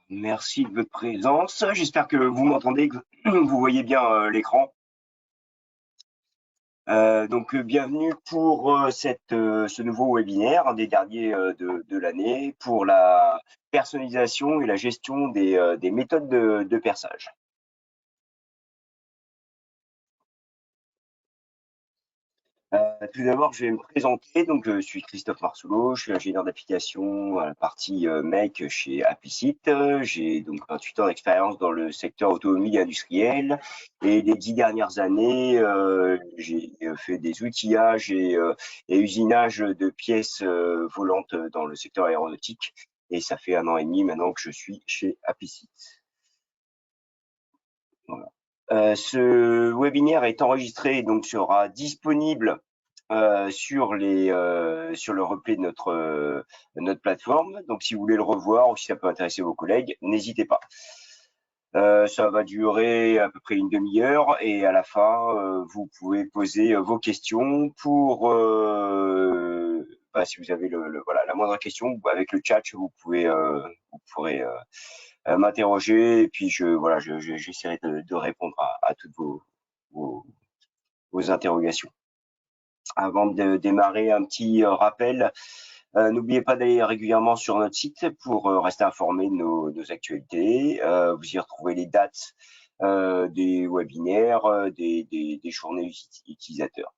Merci de votre présence. J'espère que vous m'entendez, que vous voyez bien l'écran. Bienvenue pour ce nouveau webinaire, un des derniers de l'année, pour la personnalisation et la gestion des méthodes de perçage. Tout d'abord, je vais me présenter. Donc, je suis Christophe Marsoulot, je suis ingénieur d'application à la partie MEC chez Applicit. J'ai donc 28 ans d'expérience dans le secteur automobile et industriel. Et les 10 dernières années, j'ai fait des outillages et usinage de pièces volantes dans le secteur aéronautique. Et ça fait 1 an et demi maintenant que je suis chez Applicit. Voilà. Ce webinaire est enregistré, donc sera disponible sur le replay de notre plateforme. Donc, si vous voulez le revoir ou si ça peut intéresser vos collègues, n'hésitez pas. Ça va durer à peu près une demi-heure et à la fin, vous pouvez poser vos questions pour si vous avez la moindre question avec le chat, vous pourrez m'interroger et puis j'essaierai de répondre à toutes vos interrogations. Avant de démarrer, un petit rappel. N'oubliez pas d'aller régulièrement sur notre site pour rester informé de nos actualités. Vous y retrouvez les dates des webinaires, des journées utilisateurs.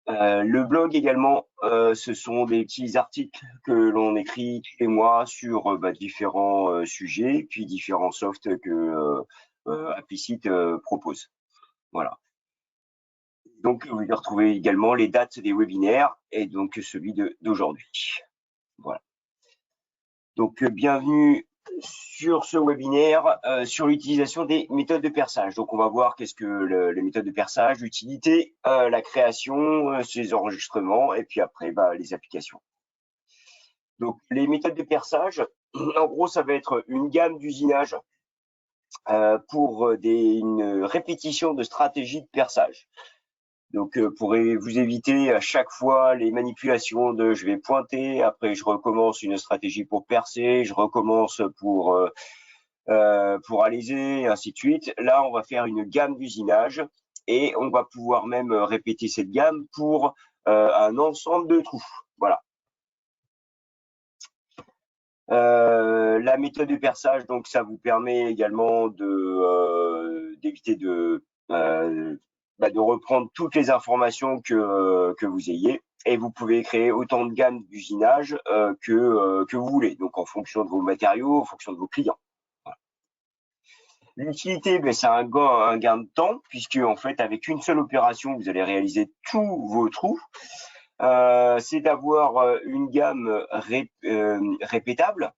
Le blog également, ce sont des petits articles que l'on écrit tous les mois sur différents sujets, puis différents softs que Applicit propose. Voilà. Donc, vous y retrouvez également les dates des webinaires et donc celui d'aujourd'hui. Voilà. Donc, bienvenue sur ce webinaire sur l'utilisation des méthodes de perçage. Donc, on va voir qu'est-ce que les méthodes de perçage, l'utilité, la création, ses enregistrements et puis après, les applications. Donc, les méthodes de perçage, en gros, ça va être une gamme d'usinage pour une répétition de stratégies de perçage. Donc, pour vous éviter à chaque fois les manipulations de je vais pointer, après je recommence une stratégie pour percer, je recommence pour aliser, et ainsi de suite. Là, on va faire une gamme d'usinage et on va pouvoir même répéter cette gamme pour un ensemble de trous. Voilà. La méthode de perçage, donc ça vous permet également d'éviter de reprendre toutes les informations que vous ayez et vous pouvez créer autant de gammes d'usinage que vous voulez, donc en fonction de vos matériaux, en fonction de vos clients. Voilà. L'utilité, c'est un gain de temps puisque en fait avec une seule opération vous allez réaliser tous vos trous. C'est d'avoir une gamme répétable.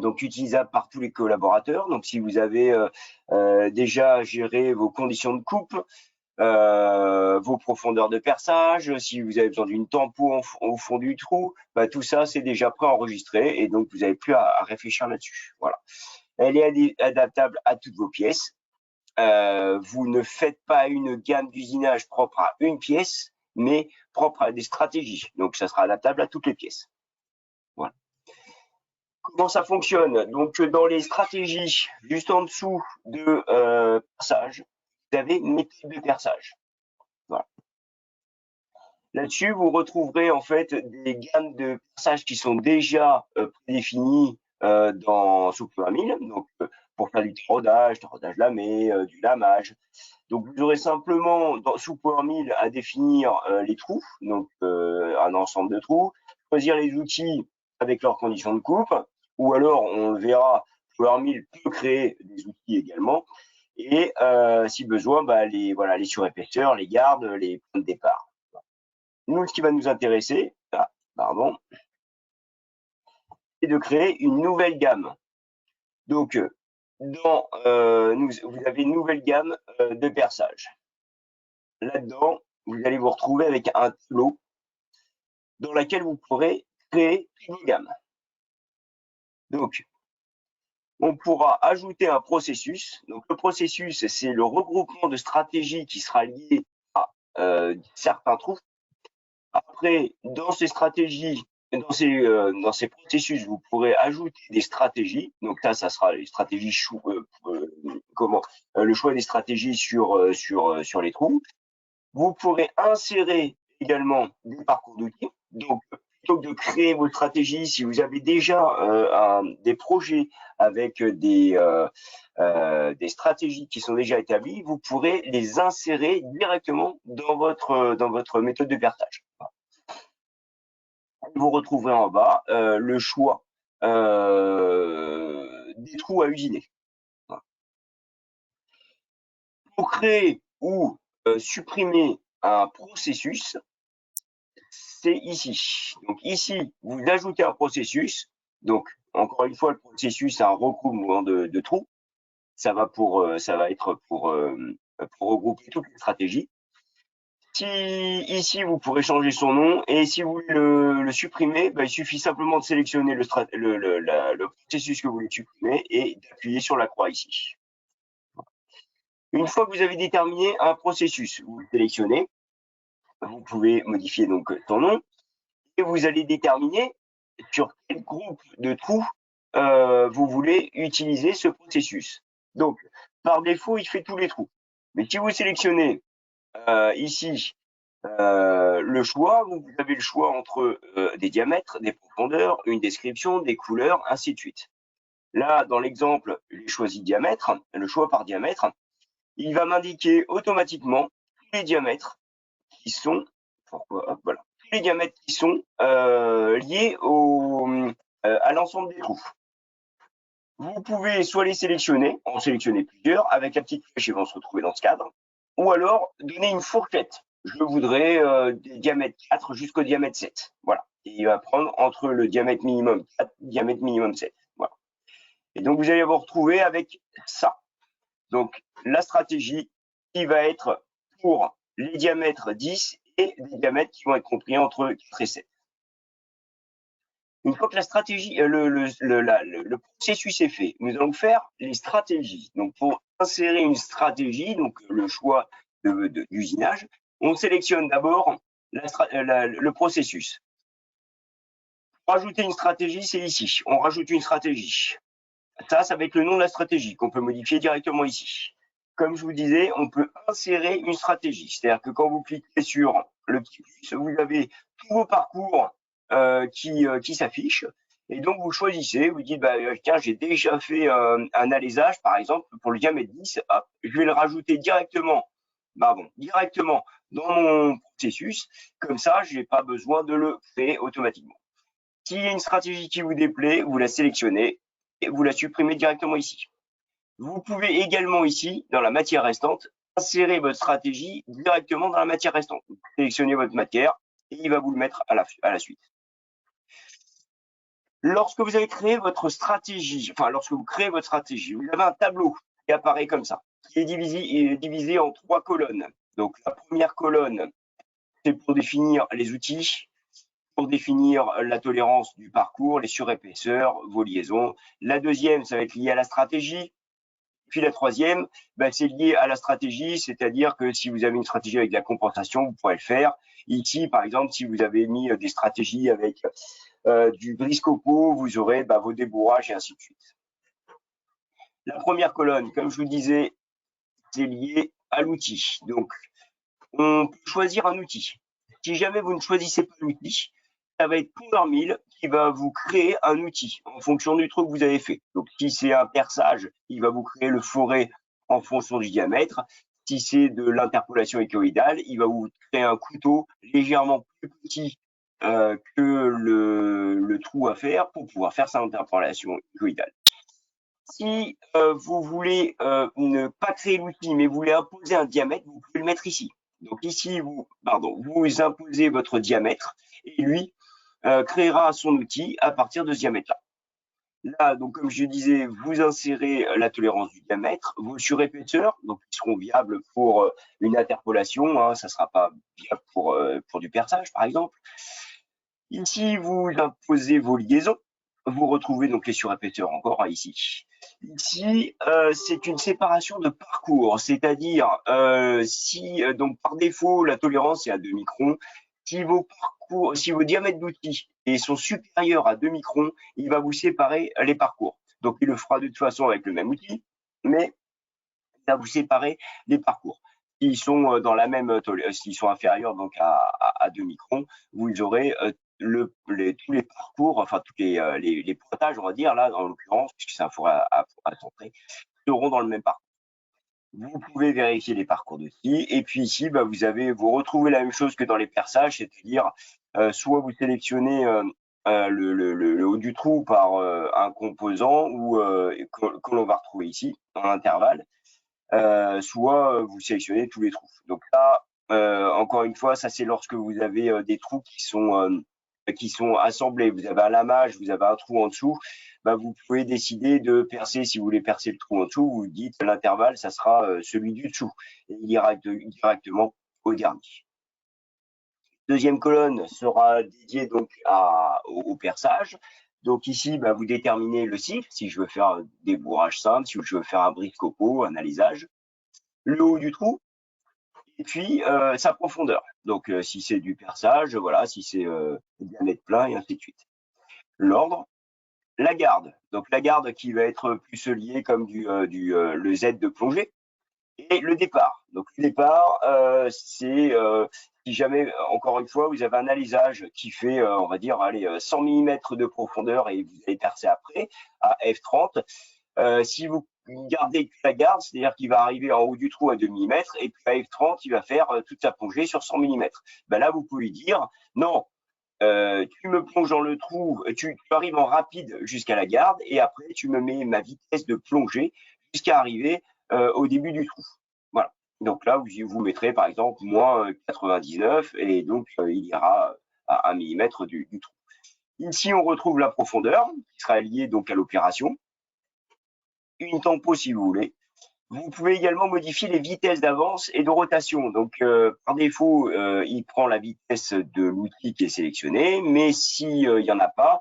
Donc utilisable par tous les collaborateurs. Donc si vous avez déjà géré vos conditions de coupe, vos profondeurs de perçage, si vous avez besoin d'une tempo au fond du trou, tout ça c'est déjà préenregistré et donc vous n'avez plus à réfléchir là-dessus. Voilà. Elle est adaptable à toutes vos pièces. Vous ne faites pas une gamme d'usinage propre à une pièce, mais propre à des stratégies. Donc ça sera adaptable à toutes les pièces. Voilà. Comment ça fonctionne? Donc, dans les stratégies, juste en dessous de perçage, vous avez méthode de perçage. Voilà. Là-dessus, vous retrouverez en fait des gammes de perçage qui sont déjà prédéfinies sous Power Mill. Donc, pour faire du taraudage lamé, du lamage. Donc, vous aurez simplement sous Power Mill à définir les trous, donc un ensemble de trous, choisir les outils avec leurs conditions de coupe, ou alors on le verra, Power Mill peut créer des outils également, et si besoin, les surépaisseurs, les gardes, les points de départ. Nous, ce qui va nous intéresser, c'est de créer une nouvelle gamme. Donc, vous avez une nouvelle gamme de perçage. Là-dedans, vous allez vous retrouver avec un tableau dans lequel vous pourrez créer une gamme. Donc, on pourra ajouter un processus. Donc, le processus, c'est le regroupement de stratégies qui sera lié à certains trous. Après, dans ces stratégies, dans ces processus, vous pourrez ajouter des stratégies. Donc là, ça sera les stratégies le choix des stratégies sur les trous. Vous pourrez insérer également des parcours d'outils. Donc, plutôt que de créer vos stratégies, si vous avez déjà des projets avec des stratégies qui sont déjà établies, vous pourrez les insérer directement dans votre méthode de perçage. Vous retrouverez en bas le choix des trous à usiner. Pour créer ou supprimer un processus, c'est ici. Donc ici, vous ajoutez un processus. Donc encore une fois, le processus, c'est un regroupement de trous. Ça va être pour regrouper toutes les stratégies. Si ici, vous pourrez changer son nom et si vous voulez le supprimer, il suffit simplement de sélectionner le processus que vous voulez supprimer et d'appuyer sur la croix ici. Une fois que vous avez déterminé un processus, vous le sélectionnez, vous pouvez modifier donc son nom et vous allez déterminer sur quel groupe de trous vous voulez utiliser ce processus. Donc, par défaut, il fait tous les trous. Mais si vous sélectionnez ici le choix, vous avez le choix entre des diamètres, des profondeurs, une description, des couleurs, ainsi de suite. Là, dans l'exemple, j'ai choisi diamètre, le choix par diamètre. Il va m'indiquer automatiquement tous les diamètres qui sont, voilà, tous les diamètres qui sont liés à l'ensemble des trous. Vous pouvez soit les sélectionner, en sélectionner plusieurs, avec la petite flèche, ils vont se retrouver dans ce cadre, ou alors donner une fourchette. Je voudrais des diamètres 4 jusqu'au diamètre 7. Voilà. Et il va prendre entre le diamètre minimum 4 et le diamètre minimum 7. Voilà. Et donc, vous allez vous retrouver avec ça. Donc, la stratégie qui va être pour les diamètres 10 et des diamètres qui vont être compris entre 4 et 7. Une fois que la stratégie, le processus est fait, nous allons faire les stratégies. Donc, pour insérer une stratégie, donc le choix d'usinage, on sélectionne d'abord le processus. Pour ajouter une stratégie, c'est ici. On rajoute une stratégie. Ça va être le nom de la stratégie qu'on peut modifier directement ici. Comme je vous disais, on peut insérer une stratégie. C'est-à-dire que quand vous cliquez sur le petit plus, vous avez tous vos parcours qui s'affichent. Et donc, vous choisissez, vous dites, tiens, j'ai déjà fait un alésage, par exemple, pour le diamètre 10. Hop, je vais le rajouter directement dans mon processus. Comme ça, je n'ai pas besoin de le créer automatiquement. S'il y a une stratégie qui vous déplaît, vous la sélectionnez et vous la supprimez directement ici. Vous pouvez également ici, dans la matière restante, insérer votre stratégie directement dans la matière restante. Vous sélectionnez votre matière et il va vous le mettre à la suite. Lorsque vous avez créé votre stratégie, lorsque vous créez votre stratégie, vous avez un tableau qui apparaît comme ça, qui est divisé en 3 colonnes. Donc, la première colonne, c'est pour définir les outils, pour définir la tolérance du parcours, les surépaisseurs, vos liaisons. La deuxième, ça va être lié à la stratégie. Puis la troisième, c'est lié à la stratégie, c'est-à-dire que si vous avez une stratégie avec de la compensation, vous pourrez le faire. Ici, par exemple, si vous avez mis des stratégies avec du briscopo, vous aurez vos débourrages et ainsi de suite. La première colonne, comme je vous disais, c'est lié à l'outil. Donc, on peut choisir un outil. Si jamais vous ne choisissez pas l'outil, ça va être PowerMill qui va vous créer un outil en fonction du trou que vous avez fait. Donc, si c'est un perçage, il va vous créer le forêt en fonction du diamètre. Si c'est de l'interpolation échoïdale, il va vous créer un couteau légèrement plus petit que le trou à faire pour pouvoir faire sa interpolation échoïdale. Si vous voulez ne pas créer l'outil, mais vous voulez imposer un diamètre, vous pouvez le mettre ici. Donc ici, vous imposez votre diamètre et lui créera son outil à partir de ce diamètre-là. Là, donc comme je disais, vous insérez la tolérance du diamètre, vos surépaisseurs, donc qui seront viables pour une interpolation, ça ne sera pas viable pour du perçage, par exemple. Ici, vous imposez vos liaisons. Vous retrouvez donc les surépaisseurs encore ici. Ici, c'est une séparation de parcours, c'est-à-dire si donc par défaut la tolérance est à 2 microns, si vos parcours, si vos diamètres d'outils sont supérieurs à 2 microns, il va vous séparer les parcours. Donc, il le fera de toute façon avec le même outil, mais il va vous séparer les parcours. S'ils sont dans la même, s'ils sont inférieurs donc à 2 microns, vous aurez tous les parcours, enfin tous les pointages, on va dire là, en l'occurrence, puisque c'est un four à centrer, seront dans le même parcours. Vous pouvez vérifier les parcours d'outils. Et puis ici, vous retrouvez la même chose que dans les perçages, c'est-à-dire soit vous sélectionnez le haut du trou par un composant ou que l'on va retrouver ici dans l'intervalle, soit vous sélectionnez tous les trous. Donc là, encore une fois, ça c'est lorsque vous avez des trous qui sont assemblés. Vous avez un lamage, vous avez un trou en dessous. Vous pouvez décider de percer. Si vous voulez percer le trou en dessous, vous dites l'intervalle, ça sera celui du dessous. Et il ira directement au dernier. Deuxième colonne sera dédiée donc au perçage. Donc ici, vous déterminez le cycle, si je veux faire des bourrages simples, si je veux faire un brise-copeaux, un alisage, le haut du trou, et puis sa profondeur. Donc si c'est du perçage, voilà, si c'est le diamètre plein, et ainsi de suite. L'ordre, la garde. Donc la garde qui va être plus liée comme le Z de plongée. Et le départ. Donc le départ, c'est si jamais, encore une fois, vous avez un alisage qui fait, on va dire, 100 mm de profondeur et vous allez percer après à F30. Si vous gardez la garde, c'est-à-dire qu'il va arriver en haut du trou à 2 mm et puis à F30, il va faire toute sa plongée sur 100 mm. Là, vous pouvez dire non. Tu me plonges dans le trou, tu arrives en rapide jusqu'à la garde et après tu me mets ma vitesse de plongée jusqu'à arriver au début du trou. Voilà. Donc là, vous mettrez par exemple moins 99 et donc il ira à 1 mm du trou. Ici, on retrouve la profondeur qui sera liée donc à l'opération. Une tempo si vous voulez. Vous pouvez également modifier les vitesses d'avance et de rotation. Donc, par défaut, il prend la vitesse de l'outil qui est sélectionné, mais s'il n'y en a pas,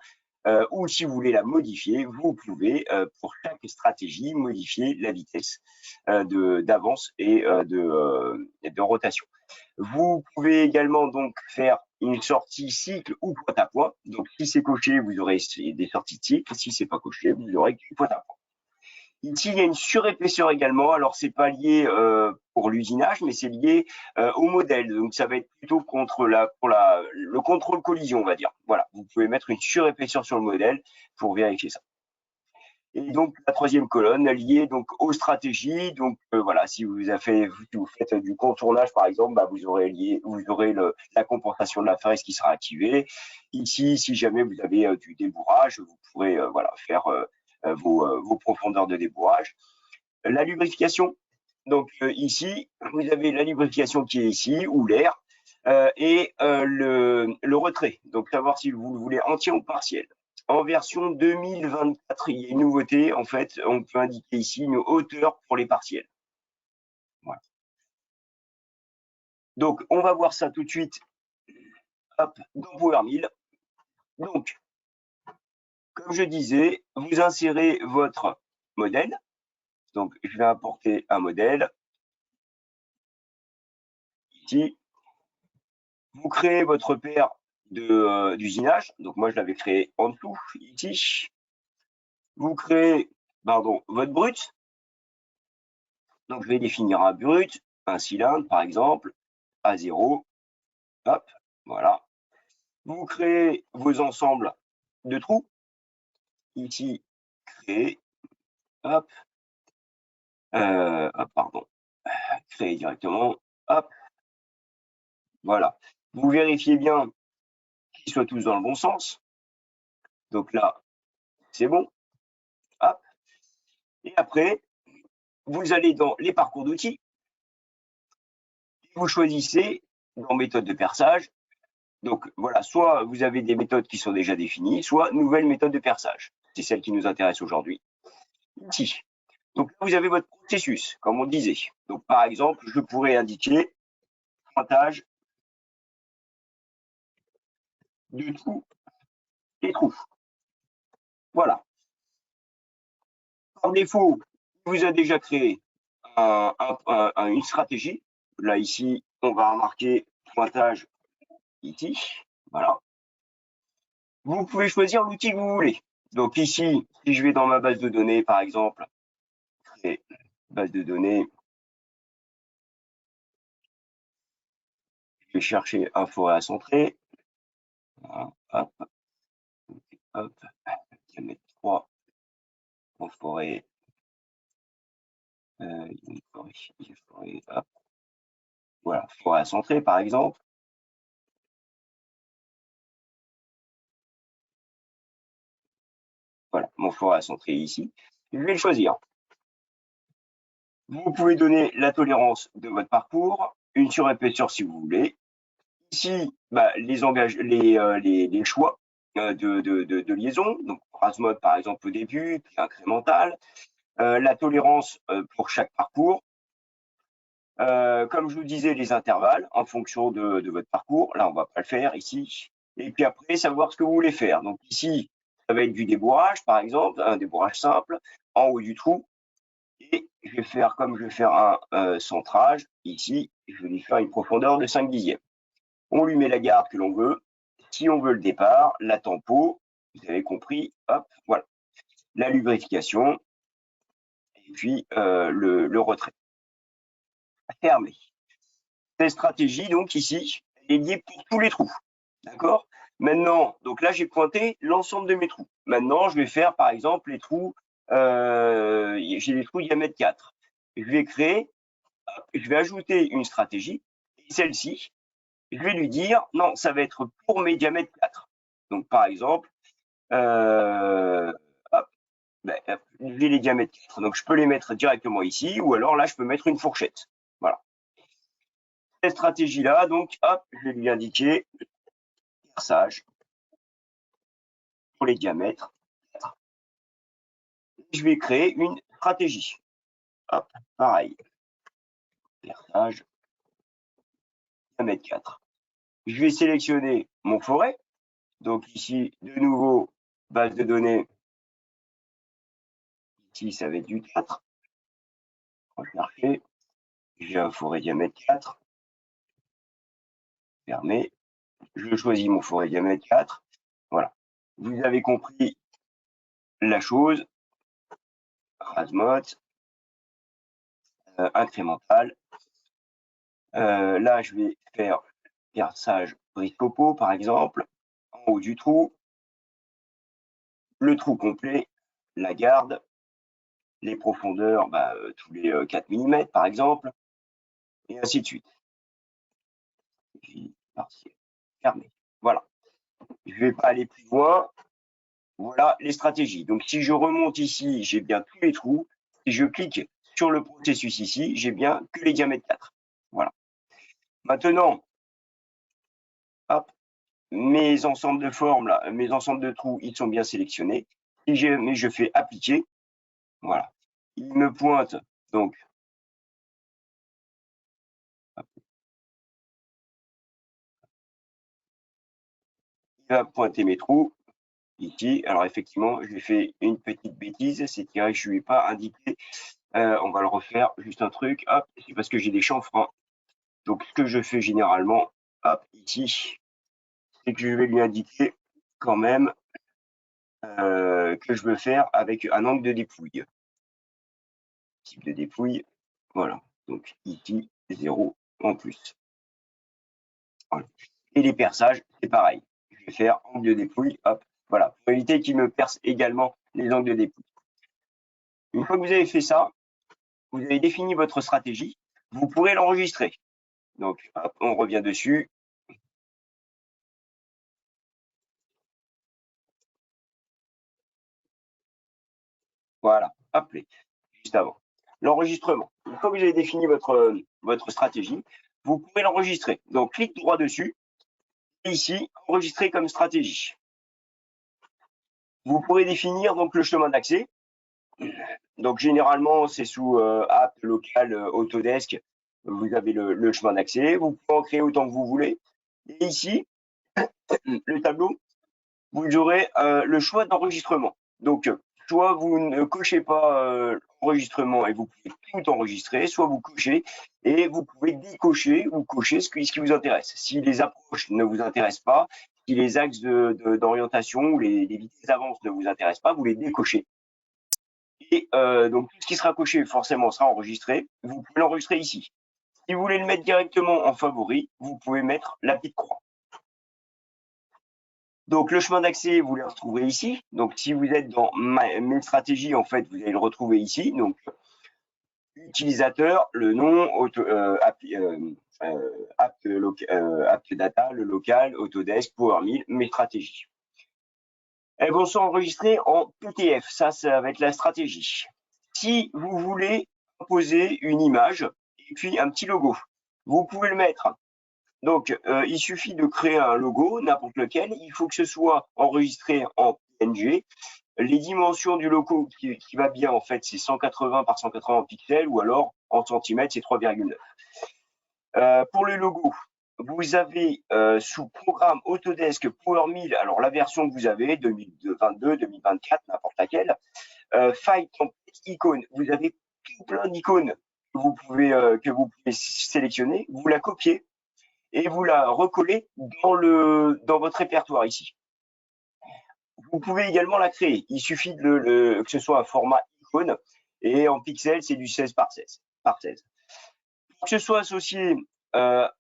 ou si vous voulez la modifier, vous pouvez, pour chaque stratégie, modifier la vitesse d'avance et de rotation. Vous pouvez également donc faire une sortie cycle ou pointe à point. Donc, si c'est coché, vous aurez des sorties de cycle. Si c'est pas coché, vous aurez du pointe à point. Ici, il y a une surépaisseur également. Alors, c'est pas lié pour l'usinage, mais c'est lié au modèle. Donc, ça va être plutôt le contrôle collision, on va dire. Voilà, vous pouvez mettre une surépaisseur sur le modèle pour vérifier ça. Et donc, la troisième colonne liée donc aux stratégies. Donc, voilà, si vous faites du contournage, par exemple, vous aurez la compensation de la fraise qui sera activée. Ici, si jamais vous avez du débourrage, vous pourrez faire vos profondeurs de débourrage. La lubrification, donc ici, vous avez la lubrification qui est ici, ou l'air, et le retrait. Donc, savoir si vous le voulez entier ou partiel. En version 2024, il y a une nouveauté, en fait, on peut indiquer ici une hauteur pour les partiels. Voilà. Donc, on va voir ça tout de suite dans PowerMill. Donc, comme je disais, vous insérez votre modèle. Donc, je vais importer un modèle. Ici, vous créez votre paire d'usinage. Donc, moi, je l'avais créé en dessous, ici. Vous créez, votre brut. Donc, je vais définir un brut, un cylindre, par exemple, à 0. Hop, voilà. Vous créez vos ensembles de trous. Ici, créer. Hop. Créer directement. Hop. Voilà. Vous vérifiez bien qu'ils soient tous dans le bon sens. Donc là, c'est bon. Hop. Et après, vous allez dans les parcours d'outils. Vous choisissez dans méthode de perçage. Donc voilà, soit vous avez des méthodes qui sont déjà définies, soit nouvelle méthode de perçage. C'est celle qui nous intéresse aujourd'hui. Ici. Donc là, vous avez votre processus, comme on disait. Donc par exemple, je pourrais indiquer pointage de trous et trous. Voilà. Par défaut, il vous a déjà créé une stratégie. Là, ici, on va remarquer pointage ici. Voilà. Vous pouvez choisir l'outil que vous voulez. Donc ici, si je vais dans ma base de données, par exemple, créer base de données, je vais chercher un forêt à centrer. Voilà, hop, hop, diamètre 3 en forêt, forêt, hop. Voilà, forêt à centrer, par exemple. Voilà, mon forêt à centrer ici. Je vais le choisir. Vous pouvez donner la tolérance de votre parcours, une surépaisseur si vous voulez. Ici, bah, les choix de liaison, donc phrase mode par exemple au début, puis incrémental, la tolérance pour chaque parcours. Comme je vous disais, les intervalles en fonction de votre parcours. Là, on va pas le faire ici. Et puis après, savoir ce que vous voulez faire. Donc ici, ça va être du débourrage, par exemple, un débourrage simple en haut du trou. Et je vais faire, comme je vais faire un centrage, ici, je vais lui faire une profondeur de 5 dixièmes. On lui met la garde que l'on veut. Si on veut le départ, la tempo, vous avez compris, hop, voilà. La lubrification, et puis le retrait. Fermé. Cette stratégie, donc ici, est liée pour tous les trous. D'accord? Maintenant, donc là, j'ai pointé l'ensemble de mes trous. Maintenant, je vais faire, par exemple, les trous, j'ai les trous diamètre 4. Je vais créer, je vais ajouter une stratégie, et celle-ci, je vais lui dire, non, ça va être pour mes diamètres 4. Donc, par exemple, hop, j'ai les diamètres 4. Donc, je peux les mettre directement ici, ou alors là, je peux mettre une fourchette. Voilà. Cette stratégie-là, donc, hop, je vais lui indiquer perçage pour les diamètres 4. Je vais créer une stratégie. Hop, pareil. Perçage, diamètre 4. Je vais sélectionner mon forêt. Donc ici, de nouveau, base de données. Ici, ça va être du 4. Rechercher. J'ai un forêt diamètre 4. Fermé. Je choisis mon forêt diamètre 4. Voilà. Vous avez compris la chose. Rasmot, incrémental. Là, je vais faire perçage brise-copeaux, par exemple, en haut du trou. Le trou complet, la garde, les profondeurs, tous les 4 mm, par exemple, et ainsi de suite. Puis, partiel, fermé. Voilà. Je ne vais pas aller plus loin. Voilà les stratégies. Donc, si je remonte ici, j'ai bien tous les trous. Si je clique sur le processus ici, j'ai bien que les diamètres 4. Voilà. Maintenant, hop, mes ensembles de formes, là, mes ensembles de trous, ils sont bien sélectionnés. Si je fais appliquer, voilà. Il me pointe, donc, il va pointer mes trous ici. Alors, effectivement, j'ai fait une petite bêtise, c'est que je ne lui ai pas indiqué. On va le refaire, juste un truc, hop, c'est parce que j'ai des chanfreins. Donc, ce que je fais généralement, hop, ici, c'est que je vais lui indiquer quand même que je veux faire avec un angle de dépouille. Type de dépouille, voilà. Donc, ici, 0 en plus. Voilà. Et les perçages, c'est pareil. Je vais faire angle de dépouille, hop, voilà, pour éviter qu'il me perce également les angles de dépouille. Une fois que vous avez fait ça, vous avez défini votre stratégie, vous pourrez l'enregistrer. Donc, hop, on revient dessus. Voilà, hop, juste avant. L'enregistrement. Une fois que vous avez défini votre stratégie, vous pourrez l'enregistrer. Donc, clique droit dessus. Et ici, enregistrer comme stratégie. Vous pourrez définir donc le chemin d'accès. Donc, généralement, c'est sous app local Autodesk. Vous avez le chemin d'accès. Vous pouvez en créer autant que vous voulez. Et ici, le tableau, vous aurez le choix d'enregistrement. Donc, soit vous ne cochez pas l'enregistrement et vous pouvez tout enregistrer, soit vous cochez et vous pouvez décocher ou cocher ce qui vous intéresse. Si les approches ne vous intéressent pas, Si les axes d'orientation ou les vitesses d'avance ne vous intéressent pas, vous les décochez. Et donc, tout ce qui sera coché, forcément, sera enregistré. Vous pouvez l'enregistrer ici. Si vous voulez le mettre directement en favori, vous pouvez mettre la petite croix. Donc, le chemin d'accès, vous le retrouverez ici. Donc, si vous êtes dans mes stratégies, en fait, vous allez le retrouver ici. Donc, utilisateur, le nom, app data, le local, Autodesk, PowerMill, mes stratégies. Elles vont s'enregistrer en PTF. Ça va être la stratégie. Si vous voulez poser une image et puis un petit logo, vous pouvez le mettre. Donc, il suffit de créer un logo, n'importe lequel. Il faut que ce soit enregistré en PNG. Les dimensions du logo qui va bien, en fait, c'est 180 par 180 pixels ou alors en centimètres, c'est 3,9. Pour le logo, vous avez sous programme Autodesk PowerMill, alors la version que vous avez, 2022, 2024, n'importe laquelle, File Template Icône, vous avez tout plein d'icônes que vous pouvez sélectionner, vous la copiez et vous la recollez dans votre répertoire ici. Vous pouvez également la créer. Il suffit que ce soit un format icône et en pixels, c'est du 16 par 16. Pour que ce soit associé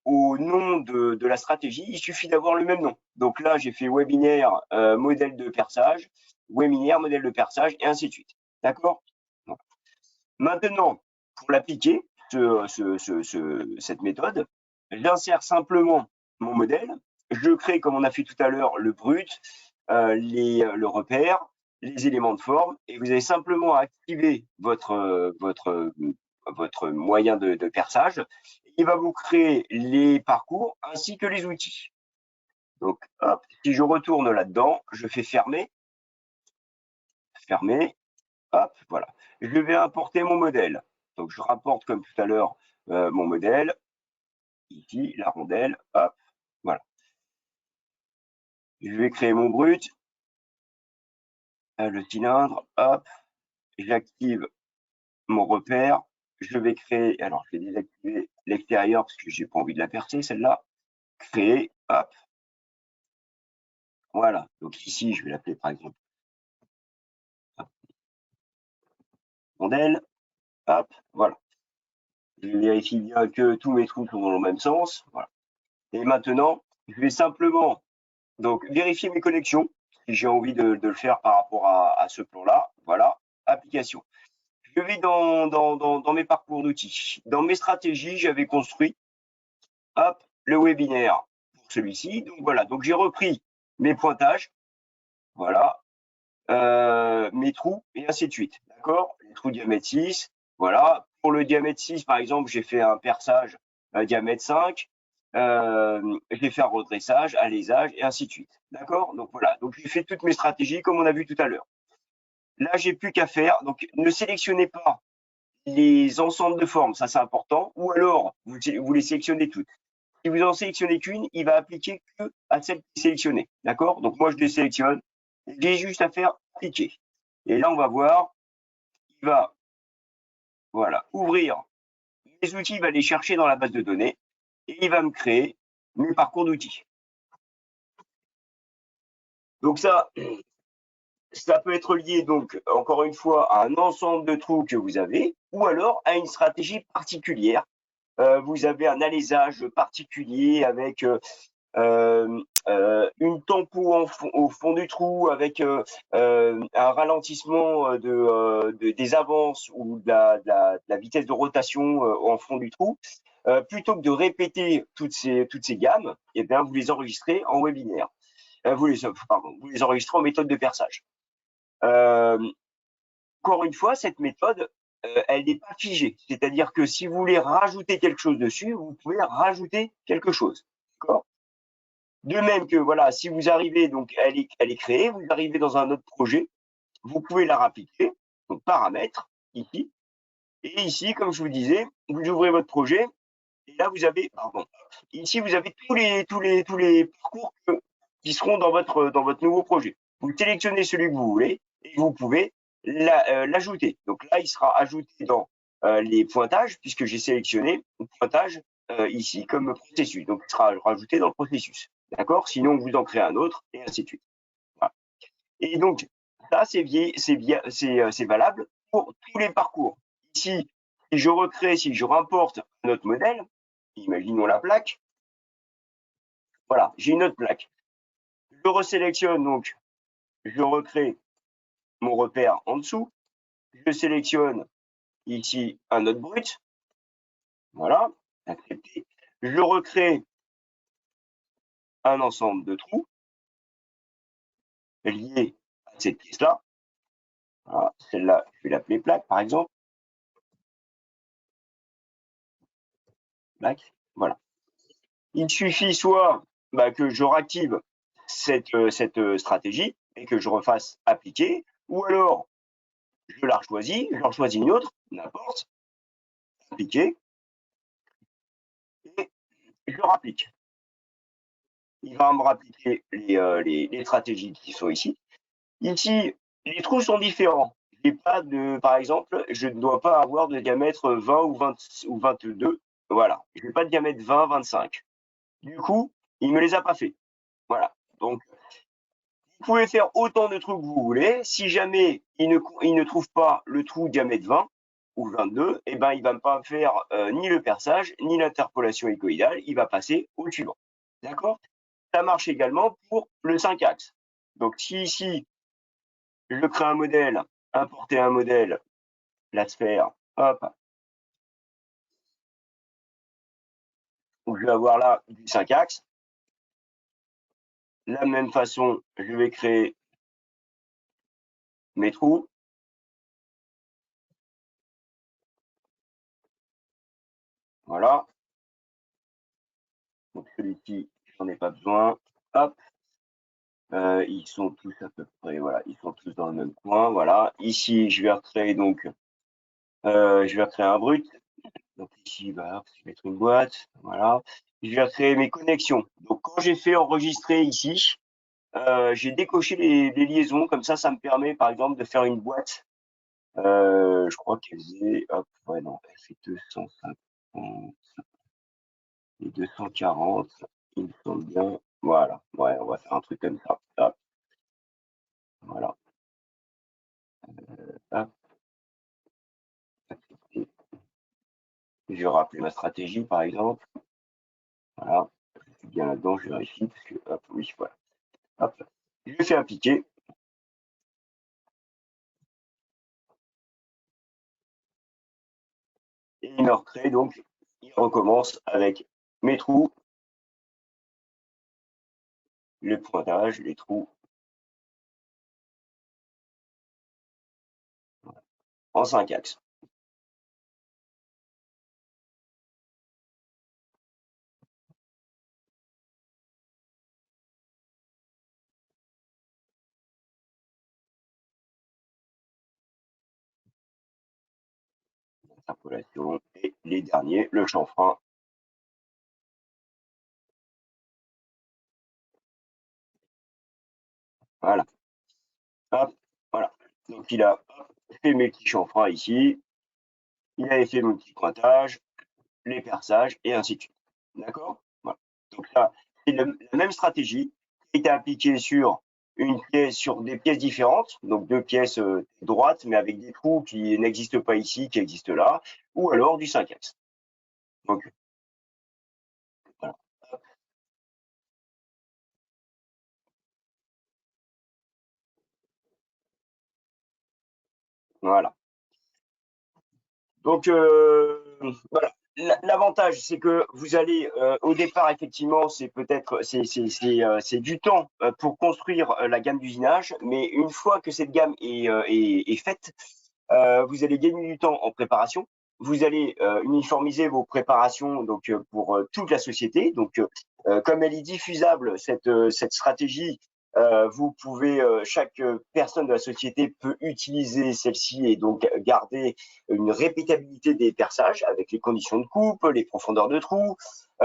au nom de la stratégie, il suffit d'avoir le même nom. Donc là, j'ai fait webinaire, modèle de perçage, webinaire, modèle de perçage, et ainsi de suite. D'accord? Maintenant, pour l'appliquer, cette méthode, j'insère simplement mon modèle. Je crée, comme on a fait tout à l'heure, le brut, le repère, les éléments de forme, et vous avez simplement à activer votre moyen de perçage. Il va vous créer les parcours ainsi que les outils. Donc, hop, si je retourne là-dedans, je fais fermer, hop, voilà. Je vais importer mon modèle. Donc, je rapporte comme tout à l'heure mon modèle, ici, la rondelle, hop, voilà. Je vais créer mon brut, le cylindre, hop, j'active mon repère, je vais créer, alors je vais désactiver l'extérieur parce que j'ai pas envie de la percer, celle-là, créer, hop, voilà. Donc ici, je vais l'appeler par exemple rondelle, hop, voilà. Je vérifie bien que tous mes trous sont dans le même sens, voilà. Et maintenant, je vais simplement donc vérifier mes connexions, si j'ai envie de le faire par rapport à ce plan-là, voilà, application. Je vais dans mes parcours d'outils. Dans mes stratégies, j'avais construit, hop, le webinaire pour celui-ci. Donc voilà, donc j'ai repris mes pointages, voilà, mes trous et ainsi de suite. D'accord? Les trous diamètre 6, voilà. Pour le diamètre 6, par exemple, j'ai fait un perçage diamètre 5. J'ai fait un redressage, alésage et ainsi de suite. D'accord? Donc voilà, donc j'ai fait toutes mes stratégies comme on a vu tout à l'heure. Là, j'ai plus qu'à faire. Donc, ne sélectionnez pas les ensembles de formes, ça c'est important, ou alors vous les sélectionnez toutes. Si vous en sélectionnez qu'une, il va appliquer que à celle qui est sélectionnée. D'accord? Donc moi je les sélectionne, j'ai juste à faire appliquer. Et là on va voir, il va voilà, ouvrir mes outils, il va les chercher dans la base de données et il va me créer mes parcours d'outils. Donc ça peut être lié donc encore une fois à un ensemble de trous que vous avez, ou alors à une stratégie particulière. Vous avez un alésage particulier avec une tempo au fond du trou, avec un ralentissement des avances ou de la vitesse de rotation en fond du trou. Plutôt que de répéter toutes ces gammes, eh bien, vous les enregistrez en webinaire. Vous les enregistrez en méthode de perçage. Encore une fois, cette méthode, elle n'est pas figée. C'est-à-dire que si vous voulez rajouter quelque chose dessus, vous pouvez rajouter quelque chose. D'accord? De même que, voilà, si vous arrivez, donc elle est créée, vous arrivez dans un autre projet, vous pouvez la rappliquer, donc paramètres, ici. Et ici, comme je vous disais, vous ouvrez votre projet, et là, vous avez, ici, vous avez tous les parcours qui seront dans votre nouveau projet. Vous sélectionnez celui que vous voulez, et vous pouvez l'ajouter. Donc là, il sera ajouté dans les pointages, puisque j'ai sélectionné le pointage ici comme processus. Donc, il sera rajouté dans le processus. D'accord? Sinon, vous en créez un autre, et ainsi de suite. Voilà. Et donc, ça, c'est valable pour tous les parcours. Ici, si je recrée, si je remporte un autre modèle, imaginons la plaque, voilà, j'ai une autre plaque. Je resélectionne, donc, je recrée mon repère en dessous, je sélectionne ici un autre brut, voilà, accepté. Je recrée un ensemble de trous liés à cette pièce-là. Voilà, celle-là, je vais l'appeler plaque, par exemple. Plaque, voilà. Il suffit soit que je réactive cette stratégie et que je refasse appliquer, ou alors je la choisis, j'en choisis une autre, n'importe, appliquer, et je rapplique. Il va me rappliquer les stratégies qui sont ici. Ici, les trous sont différents. J'ai pas de, par exemple, je ne dois pas avoir de diamètre 20 ou 20 ou 22. Voilà. Je n'ai pas de diamètre 20, 25. Du coup, il me les a pas fait. Voilà. Donc, vous pouvez faire autant de trous que vous voulez. Si jamais il ne trouve pas le trou diamètre 20 ou 22, eh ben, il va pas faire ni le perçage, ni l'interpolation hélicoïdale. Il va passer au suivant. D'accord? Ça marche également pour le 5 axes. Donc, si ici, je crée un modèle, importer un modèle, la sphère, hop, donc je vais avoir là du 5 axes. De la même façon, je vais créer mes trous. Voilà. Donc celui-ci, j'en ai pas besoin. Hop. Ils sont tous à peu près, voilà, ils sont tous dans le même coin. Voilà. Ici, je vais recréer donc, je vais recréer un brut. Donc ici, bah, je vais mettre une boîte. Voilà. Je vais recréer mes connexions. Donc quand j'ai fait enregistrer ici, j'ai décoché les liaisons. Comme ça me permet, par exemple, de faire une boîte. Je crois qu'elle faisait, hop, ouais, non, elle fait 250 et 240, il me semble bien. Voilà, ouais, on va faire un truc comme ça. Hop, voilà. Hop, accepter. Je vais rappeler ma stratégie, par exemple. Voilà, je suis bien là-dedans, je vérifie, parce que, hop, oui, voilà. Hop, je fais appliquer. Et il me recrée, donc, il recommence avec mes trous, les pointages, les trous, en 5 axes. Interpolation, et les derniers, le chanfrein. Voilà. Hop, voilà. Donc il a fait mes petits chanfreins ici, il avait fait mon petit pointage, les perçages, et ainsi de suite. D'accord? Voilà. Donc là, c'est la même stratégie qui a été appliquée sur une pièce, sur des pièces différentes, donc deux pièces droites, mais avec des trous qui n'existent pas ici, qui existent là, ou alors du 5 axes. Donc, voilà. Voilà. Donc, voilà. L'avantage, c'est que vous allez, au départ, effectivement, c'est peut-être, c'est du temps pour construire la gamme d'usinage, mais une fois que cette gamme est faite, vous allez gagner du temps en préparation. Vous allez uniformiser vos préparations donc pour toute la société. Donc, comme elle est diffusable cette stratégie, vous pouvez chaque personne de la société peut utiliser celle-ci et donc garder une répétabilité des perçages avec les conditions de coupe, les profondeurs de trous,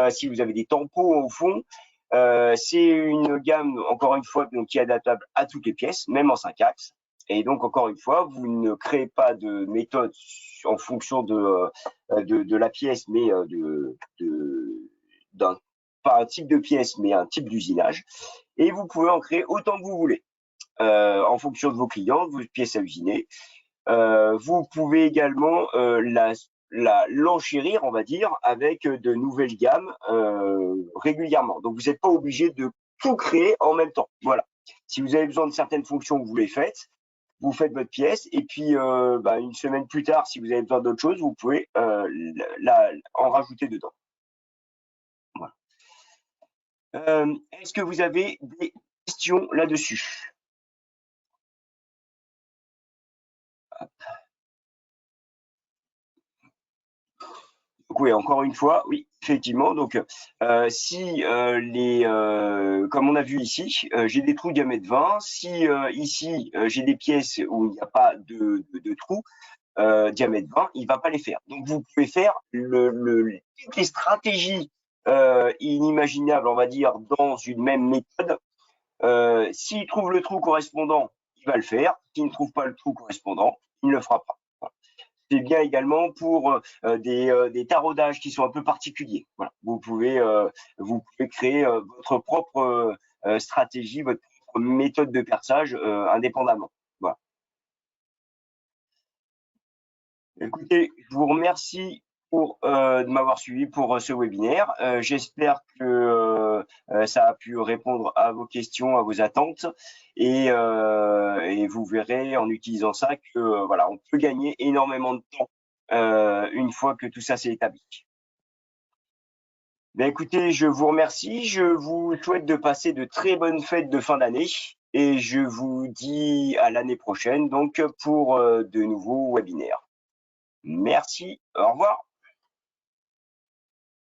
si vous avez des tampons au fond. C'est une gamme, encore une fois, donc, qui est adaptable à toutes les pièces, même en 5 axes. Et donc, encore une fois, vous ne créez pas de méthode en fonction de la pièce, mais d'un pas un type de pièce, mais un type d'usinage. Et vous pouvez en créer autant que vous voulez, en fonction de vos clients, de vos pièces à usiner. Vous pouvez également l'enchérir, on va dire, avec de nouvelles gammes régulièrement. Donc, vous n'êtes pas obligé de tout créer en même temps. Voilà. Si vous avez besoin de certaines fonctions, vous les faites. Vous faites votre pièce et puis une semaine plus tard, si vous avez besoin d'autre chose, vous pouvez en rajouter dedans. Voilà. Est-ce que vous avez des questions là-dessus? Oui, encore une fois, oui, effectivement. Donc, si comme on a vu ici, j'ai des trous diamètre 20. Si ici j'ai des pièces où il n'y a pas de trous diamètre 20, il va pas les faire. Donc, vous pouvez faire toutes les stratégies inimaginables, on va dire, dans une même méthode. S'il trouve le trou correspondant, il va le faire. S'il ne trouve pas le trou correspondant, il ne le fera pas. Voilà. C'est bien également pour des taraudages qui sont un peu particuliers. Voilà. Vous pouvez créer votre propre stratégie, votre propre méthode de perçage indépendamment. Voilà. Écoutez, je vous remercie de m'avoir suivi pour ce webinaire. J'espère que ça a pu répondre à vos questions, à vos attentes, et vous verrez en utilisant ça que voilà, on peut gagner énormément de temps une fois que tout ça s'est établi. Ben écoutez, je vous remercie. Je vous souhaite de passer de très bonnes fêtes de fin d'année et je vous dis à l'année prochaine donc pour de nouveaux webinaires. Merci, au revoir.